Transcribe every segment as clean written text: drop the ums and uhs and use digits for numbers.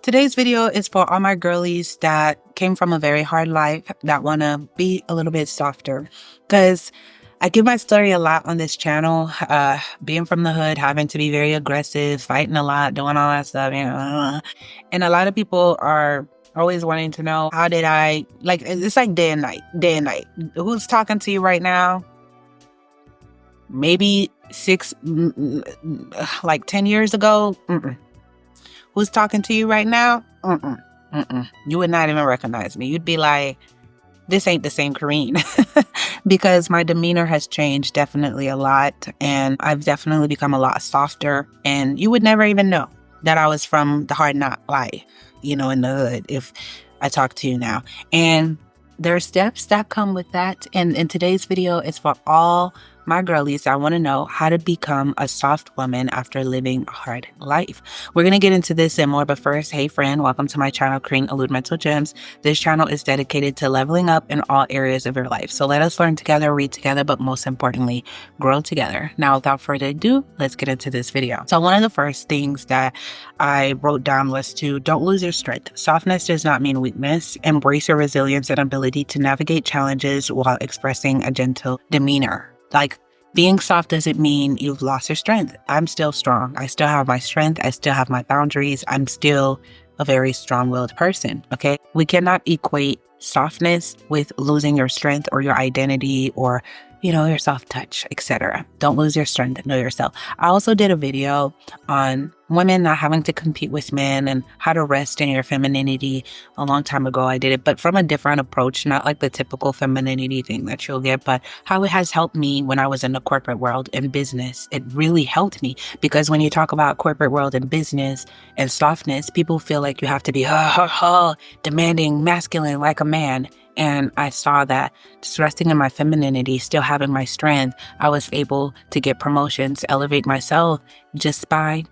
Today's video is for all my girlies that came from a very hard life that want to be a little bit softer. Because I give my story a lot on this channel, being from the hood, having to be very aggressive, fighting a lot, doing all that stuff, And a lot of people are always wanting to know, how did I, like, it's like day and night. Who's talking to you right now? Maybe 10 years ago? Who's talking to you right now? You would not even recognize me. You'd be like, this ain't the same Kareen. Because my demeanor has changed definitely a lot. And I've definitely become a lot softer. And you would never even know that I was from the hard knock life, in the hood, if I talk to you now. And there are steps that come with that. And in today's video, it's for all my girlies that want to know how to become a soft woman after living a hard life. We're going to get into this and more, but first, hey friend, welcome to my channel, Kareen Elude Mental Gems. This channel is dedicated to leveling up in all areas of your life. So let us learn together, read together, but most importantly, grow together. Now, without further ado, let's get into this video. So one of the first things that I wrote down was to don't lose your strength. Softness does not mean weakness. Embrace your resilience and ability to navigate challenges while expressing a gentle demeanor. Like, being soft doesn't mean you've lost your strength. I'm still strong. I still have my strength. I still have my boundaries. I'm still a very strong-willed person, okay? We cannot equate softness with losing your strength or your identity or, your soft touch, etc. Don't lose your strength. Know yourself. I also did a video on women not having to compete with men and how to rest in your femininity a long time ago. I did it, but from a different approach, not like the typical femininity thing that you'll get, but how it has helped me when I was in the corporate world and business. It really helped me because when you talk about corporate world and business and softness, people feel like you have to be demanding, masculine like a man. And I saw that just resting in my femininity, still having my strength, I was able to get promotions, elevate myself just by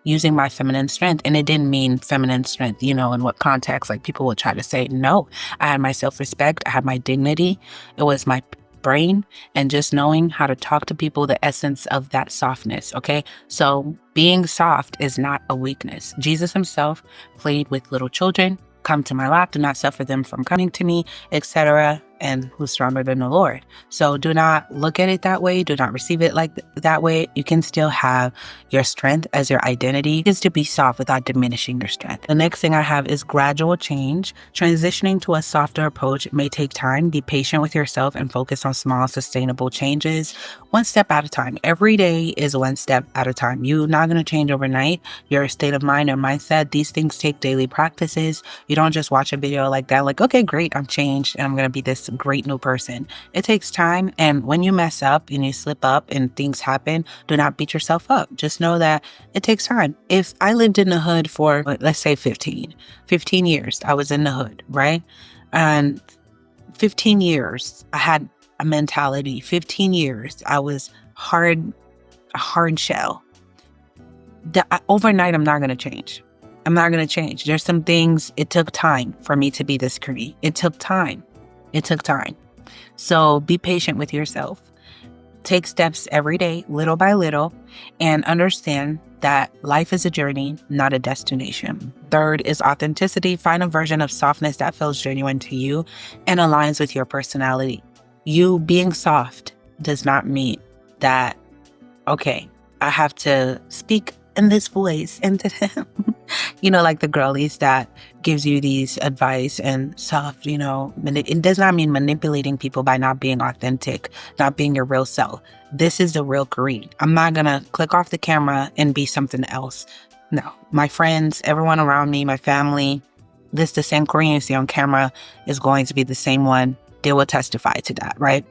using my feminine strength. And it didn't mean feminine strength, in what context, like people would try to say, no, I had my self-respect, I had my dignity, it was my brain, and just knowing how to talk to people, the essence of that softness, okay? So being soft is not a weakness. Jesus himself played with little children. Come to my lap, do not suffer them from coming to me, etc. And who's stronger than the Lord? So do not look at it that way. Do not receive it like that way. You can still have your strength as your identity. Is to be soft without diminishing your strength. The next thing I have is gradual change. Transitioning to a softer approach may take time. Be patient with yourself and focus on small, sustainable changes. One step at a time. Every day is one step at a time. You're not going to change overnight. Your state of mind or mindset, these things take daily practices. You don't just watch a video like that, like, okay, great, I'm changed and I'm going to be this great new person. It takes time. And when you mess up and you slip up and things happen, do not beat yourself up. Just know that it takes time. If I lived in the hood for, let's say 15 years, I was in the hood, right? And 15 years, I had a mentality. 15 years, I was a hard shell. Overnight, I'm not going to change. I'm not going to change. There's some things, it took time for me to be this Kareen. It took time. So be patient with yourself. Take steps every day, little by little, and understand that life is a journey, not a destination. Third is authenticity. Find a version of softness that feels genuine to you and aligns with your personality. You being soft does not mean that, okay, I have to speak in this voice and like the girlies that gives you these advice and soft, it does not mean manipulating people by not being authentic, not being your real self. This is the real Kareen. I'm not gonna click off the camera and be something else. No, my friends, everyone around me, my family, the same Kareen you see on camera is going to be the same one. They will testify to that, right?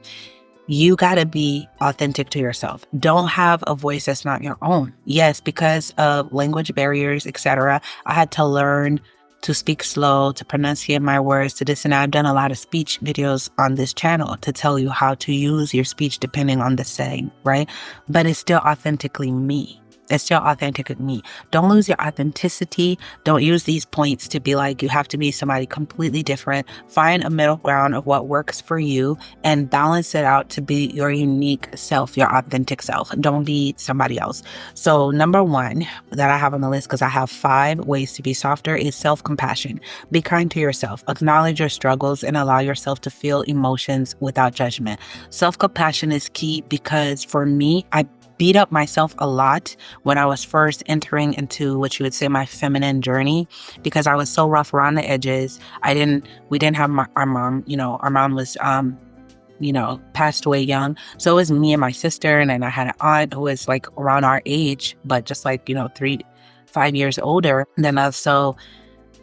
You got to be authentic to yourself. Don't have a voice that's not your own. Yes, because of language barriers, etc. I had to learn to speak slow, to pronunciate my words, to this and that. I've done a lot of speech videos on this channel to tell you how to use your speech depending on the setting, right? But it's still authentically me. It's still authentic me. Don't lose your authenticity. Don't use these points to be like, you have to be somebody completely different. Find a middle ground of what works for you and balance it out to be your unique self, your authentic self. Don't be somebody else. So number one that I have on the list, because I have 5 ways to be softer, is self-compassion. Be kind to yourself. Acknowledge your struggles and allow yourself to feel emotions without judgment. Self-compassion is key because for me, I beat up myself a lot when I was first entering into what you would say my feminine journey, because I was so rough around the edges. We didn't have our mom, our mom was, passed away young. So it was me and my sister, and then I had an aunt who was like around our age, but just like, 5 years older than us. So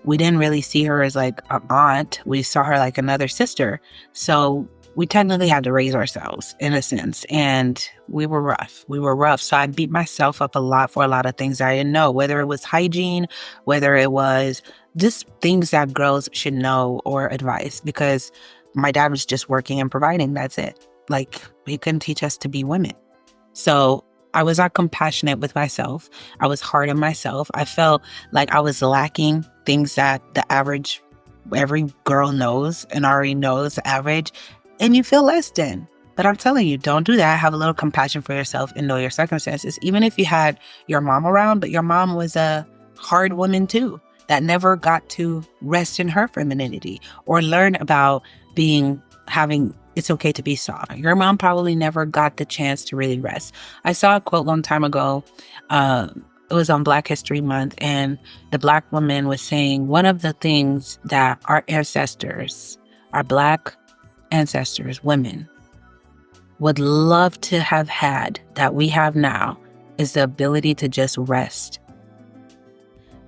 we didn't really see her as like an aunt. We saw her like another sister. So we technically had to raise ourselves in a sense, and we were rough. So I beat myself up a lot for a lot of things I didn't know, whether it was hygiene, whether it was just things that girls should know or advice, because my dad was just working and providing. That's it. Like, he couldn't teach us to be women. So I was not compassionate with myself. I was hard on myself. I felt like I was lacking things that every girl knows and already knows the average. And you feel less than. But I'm telling you, don't do that. Have a little compassion for yourself and know your circumstances. Even if you had your mom around, but your mom was a hard woman too, that never got to rest in her femininity or learn about it's okay to be soft. Your mom probably never got the chance to really rest. I saw a quote a long time ago. It was on Black History Month, and the Black woman was saying one of the things that our ancestors, our Black ancestors, women, would love to have had that we have now is the ability to just rest.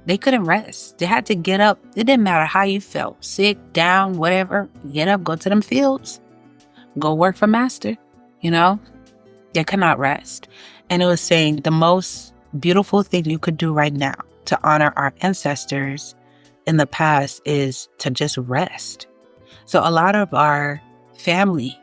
They couldn't rest. They had to get up. It didn't matter how you felt, sick, down, whatever. Get up, go to them fields, go work for master, They could not rest. And it was saying the most beautiful thing you could do right now to honor our ancestors in the past is to just rest. So a lot of our family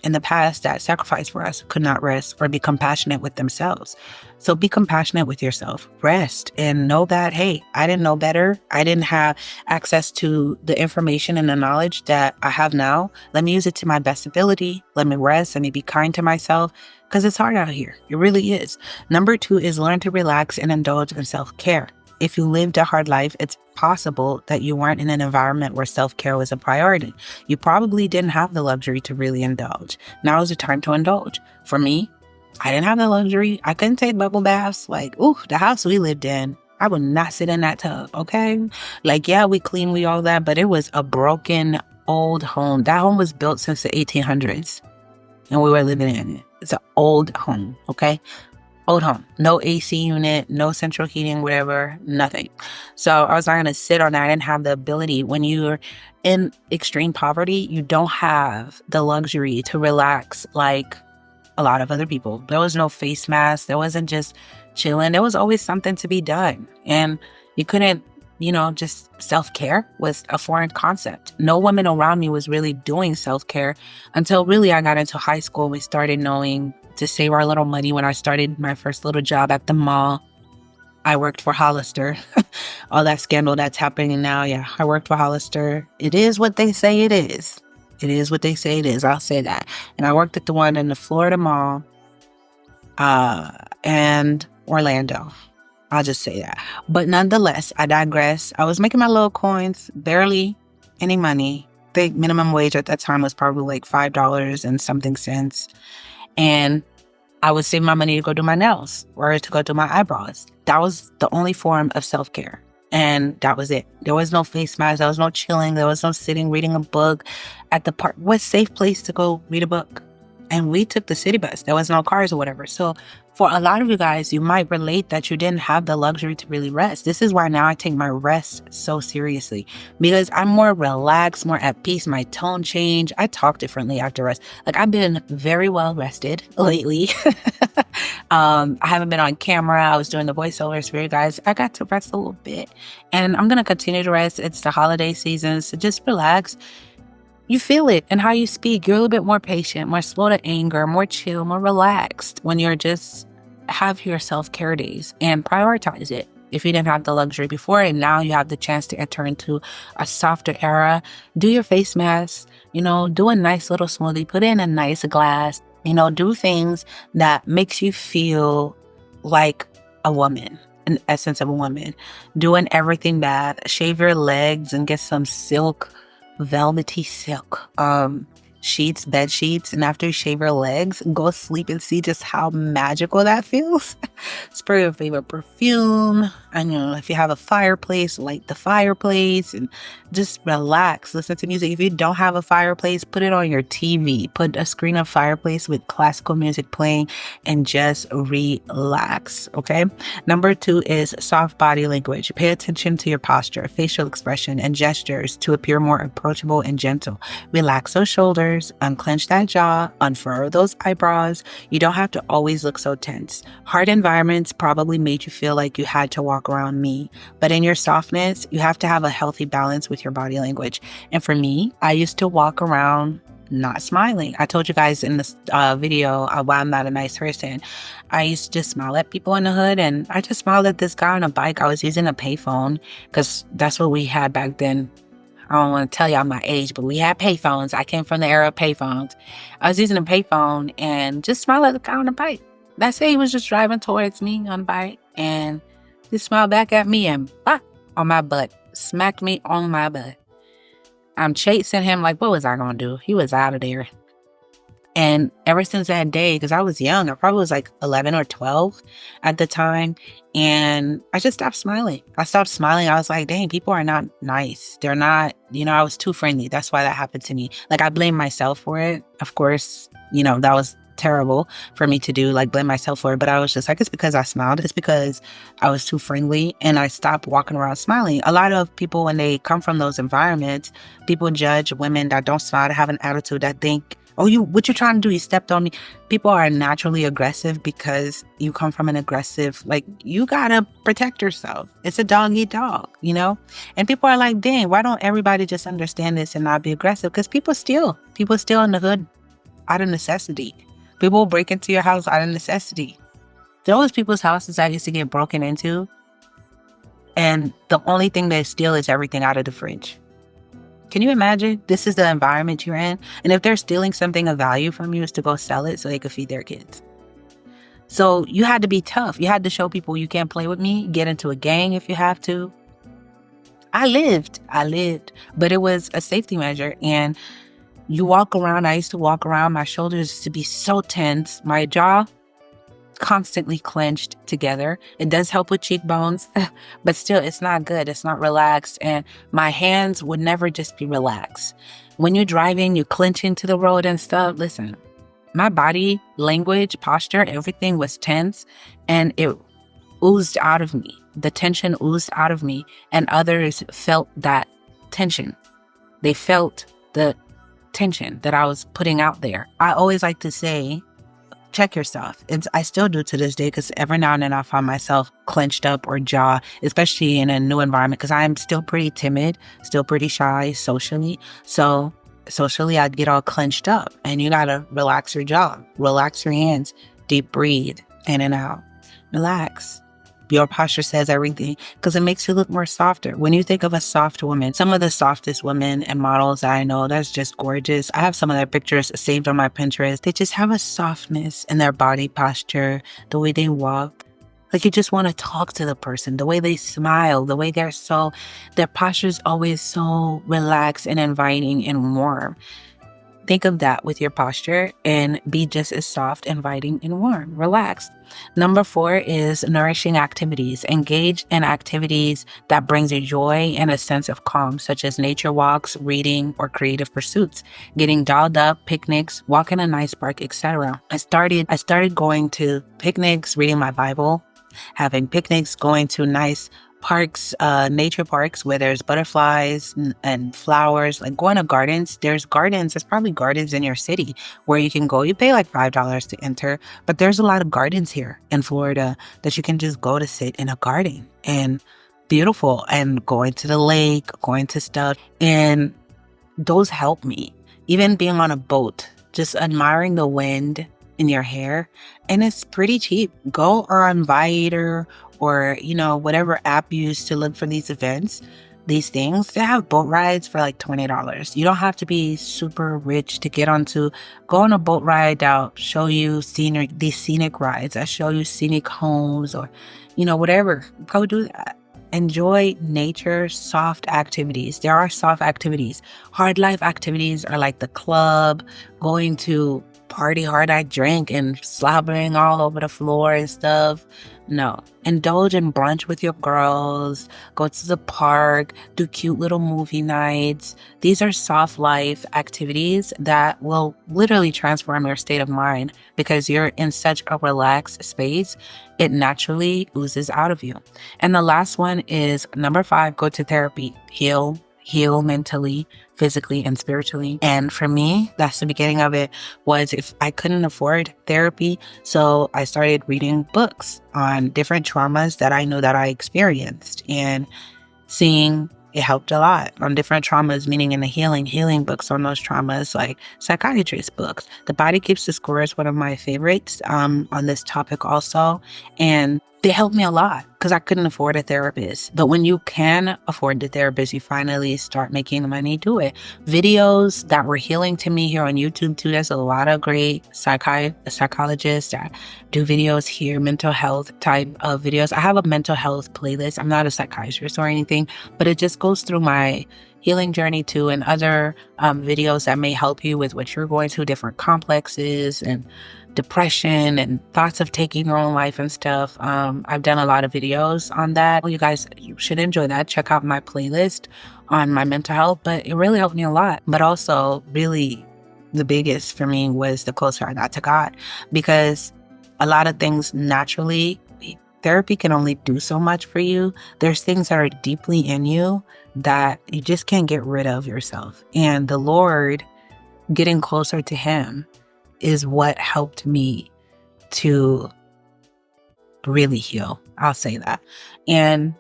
in the past that sacrificed for us could not rest or be compassionate with themselves. So be compassionate with yourself. Rest and know that, hey, I didn't know better. I didn't have access to the information and the knowledge that I have now. Let me use it to my best ability. Let me rest. Let me be kind to myself, because it's hard out here. It really is. Number 2 is learn to relax and indulge in self-care. If you lived a hard life, it's possible that you weren't in an environment where self-care was a priority. You probably didn't have the luxury to really indulge. Now is the time to indulge. For me, I didn't have the luxury. I couldn't take bubble baths. The house we lived in, I would not sit in that tub, okay? We clean, we all that, but it was a broken old home. That home was built since the 1800s, and we were living in it. It's an old home, okay? Old home, no AC unit, no central heating, whatever, nothing. So I was not going to sit on that. I didn't have the ability. When you're in extreme poverty, you don't have the luxury to relax like a lot of other people. There was no face mask. There wasn't just chilling. There was always something to be done. And you couldn't, just self-care was a foreign concept. No woman around me was really doing self-care until really I got into high school. We started knowing to save our little money. When I started my first little job at the mall, I worked for Hollister. All that scandal that's happening now, yeah, I worked for Hollister. It is what they say it is. It is what they say it is. I'll say that. And I worked at the one in the Florida Mall and Orlando. I'll just say that. But nonetheless, I digress. I was making my little coins, barely any money. The minimum wage at that time was probably like $5 and something cents. And I would save my money to go do my nails or to go do my eyebrows. That was the only form of self-care. And that was it. There was no face mask. There was no chilling. There was no sitting, reading a book at the park. What safe place to go read a book? And we took the city bus. There was no cars or whatever. So for a lot of you guys, you might relate that you didn't have the luxury to really rest. This is why now I take my rest so seriously, because I'm more relaxed, more at peace. My tone changed. I talk differently after rest. I've been very well rested lately. I haven't been on camera. I was doing the voiceovers for you guys. I got to rest a little bit, and I'm going to continue to rest. It's the holiday season, so just relax. You feel it in how you speak. You're a little bit more patient, more slow to anger, more chill, more relaxed when you're just have your self-care days and prioritize it. If you didn't have the luxury before and now you have the chance to enter into a softer era, do your face mask, do a nice little smoothie, put in a nice glass, do things that makes you feel like a woman, an essence of a woman. Doing everything that, shave your legs and get some silk, velvety silk, sheets, bed sheets, and after you shave your legs, go sleep and see just how magical that feels. Spray your favorite perfume, and if you have a fireplace, light the fireplace and just relax. Listen to music. If you don't have a fireplace, put it on your TV. Put a screen of fireplace with classical music playing and just relax. Okay. Number 2 is soft body language. Pay attention to your posture, facial expression, and gestures to appear more approachable and gentle. Relax those shoulders, unclench that jaw, unfurrow those eyebrows. You don't have to always look so tense. Hard environments probably made you feel like you had to walk around me, but in your softness, you have to have a healthy balance with your body language. And for me, I used to walk around not smiling. I told you guys in this video why I'm not a nice person. I used to just smile at people in the hood, and I just smiled at this guy on a bike. I was using a payphone because that's what we had back then. I don't want to tell y'all my age, but we had payphones. I came from the era of payphones. I was using a payphone and just smiled at the guy on the bike. That's it. He was just driving towards me on the bike and he smiled back at me and on my butt. Smacked me on my butt. I'm chasing him like, what was I going to do? He was out of there. And ever since that day, because I was young, I probably was like 11 or 12 at the time. And I just stopped smiling. I stopped smiling. I was like, dang, people are not nice. They're not, I was too friendly. That's why that happened to me. Like, I blame myself for it. Of course, that was terrible for me to do, like blame myself for it. But I was just like, it's because I smiled. It's because I was too friendly and I stopped walking around smiling. A lot of people, when they come from those environments, people judge women that don't smile, that have an attitude, that think, oh, what you trying to do? You stepped on me. People are naturally aggressive because you come from an aggressive, like, you gotta protect yourself. It's a dog eat dog, And people are like, dang, why don't everybody just understand this and not be aggressive? Because people steal in the hood out of necessity. People break into your house out of necessity. There was people's houses that used to get broken into, and the only thing they steal is everything out of the fridge. Can you imagine? This is the environment you're in. And if they're stealing something of value from you, is to go sell it so they could feed their kids. So you had to be tough. You had to show people you can't play with me. Get into a gang if you have to. I lived, but it was a safety measure. And you walk around, I used to walk around, my shoulders used to be so tense, my jaw constantly clenched together. It does help with cheekbones, but still, it's not good. It's not relaxed. And my hands would never just be relaxed. When you're driving, you clench into the road and stuff. Listen, my body language, posture, everything was tense and it oozed out of me. The tension oozed out of me, and others felt that tension. They felt the tension that I was putting out there. I always like to say, check yourself. I still do to this day, because every now and then I find myself clenched up or jaw, especially in a new environment, because I'm still pretty timid, still pretty shy socially. So socially, I'd get all clenched up, and you gotta relax your jaw, relax your hands, deep breathe in and out, relax. Your posture says everything, because it makes you look more softer. When you think of a soft woman, some of the softest women and models that I know, that's just gorgeous. I have some of their pictures saved on my Pinterest. They just have a softness in their body posture, the way they walk. Like, you just want to talk to the person, the way they smile, the way their posture is always so relaxed and inviting and warm. Think of that with your posture and be just as soft, inviting, and warm, relaxed. Number 4 is nourishing activities. Engage in activities that brings you joy and a sense of calm, such as nature walks, reading, or creative pursuits. Getting dolled up, picnics, walking a nice park, etc. I started going to picnics, reading my Bible, having picnics, going to nice parks, nature parks where there's butterflies and flowers, like going to gardens. There's probably gardens in your city where you can go. You pay like $5 to enter, but there's a lot of gardens here in Florida that you can just go to sit in a garden, and beautiful, and going to the lake, going to stuff. And those help me. Even being on a boat, just admiring the wind, in your hair, and it's pretty cheap. Go on Viator or, whatever app you use to look for these events, these things. They have boat rides for like $20. You don't have to be super rich to get onto. Go on a boat ride that'll show you these scenic rides. I show you scenic homes or, whatever. Go do that. Enjoy nature, soft activities. There are soft activities. Hard life activities are like the club, going to party hard, I drink and slobbering all over the floor and stuff. No. Indulge in brunch with your girls, go to the park, do cute little movie nights. These are soft life activities that will literally transform your state of mind because you're in such a relaxed space. It naturally oozes out of you. And the last one is number 5, go to therapy. Heal mentally, physically, and spiritually. And for me, that's the beginning of it. Was if I couldn't afford therapy, so I started reading books on different traumas that I know that I experienced, and seeing it helped a lot on different traumas, meaning in the healing books on those traumas, like psychiatrist books. The Body Keeps the Score is one of my favorites on this topic also. And they helped me a lot because I couldn't afford a therapist. But when you can afford the therapist, you finally start making the money, do it. Videos that were healing to me here on YouTube too. There's a lot of great psychologists that do videos here, mental health type of videos. I have a mental health playlist. I'm not a psychiatrist or anything, but it just goes through my healing journey too, and other videos that may help you with what you're going through, different complexes and depression and thoughts of taking your own life and stuff. I've done a lot of videos on that. Well, you should enjoy that. Check out my playlist on my mental health, but it really helped me a lot. But also really the biggest for me was the closer I got to God, because a lot of things naturally, therapy can only do so much for you. There's things that are deeply in you that you just can't get rid of yourself. And the Lord, getting closer to Him, is what helped me to really heal. I'll say that. And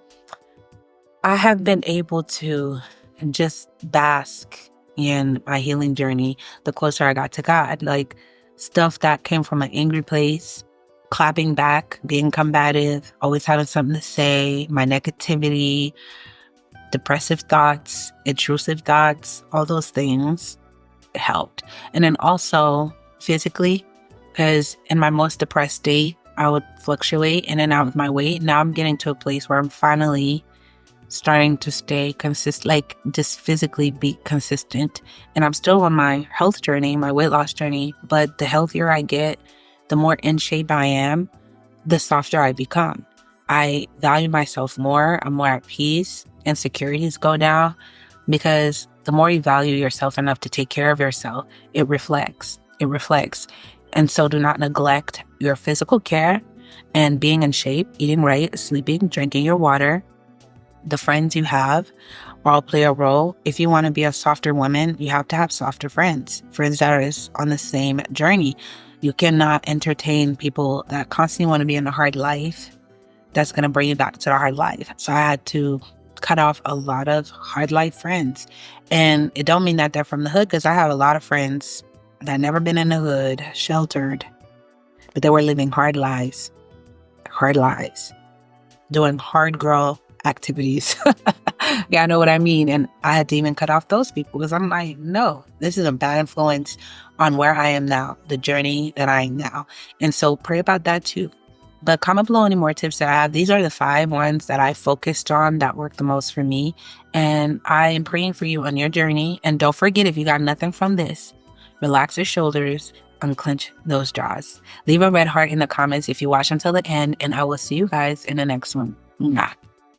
I have been able to just bask in my healing journey the closer I got to God. Like stuff that came from an angry place, clapping back, being combative, always having something to say, my negativity, depressive thoughts, intrusive thoughts, all those things helped. And then also physically, because in my most depressed state, I would fluctuate in and out of my weight. Now I'm getting to a place where I'm finally starting to stay consistent, like just physically be consistent. And I'm still on my health journey, my weight loss journey, but the healthier I get, the more in shape I am, the softer I become. I value myself more. I'm more at peace. Insecurities go down, because the more you value yourself enough to take care of yourself, it reflects. And so do not neglect your physical care and being in shape, eating right, sleeping, drinking your water. The friends you have all play a role. If you want to be a softer woman, you have to have softer friends that are on the same journey. You cannot entertain people that constantly want to be in a hard life. That's going to bring you back to the hard life. So I had to cut off a lot of hard life friends. And it don't mean that they're from the hood, because I have a lot of friends that never been in the hood, sheltered, but they were living hard lives, doing hard girl activities. Yeah, I know what I mean. And I had to even cut off those people, because I'm like, no, this is a bad influence on where I am now, the journey that I am now. And so pray about that too. But comment below any more tips that I have. These are the 5 ones that I focused on that worked the most for me. And I am praying for you on your journey. And don't forget, if you got nothing from this, relax your shoulders, unclench those jaws. Leave a red heart in the comments if you watch until the end, and I will see you guys in the next one. Mwah.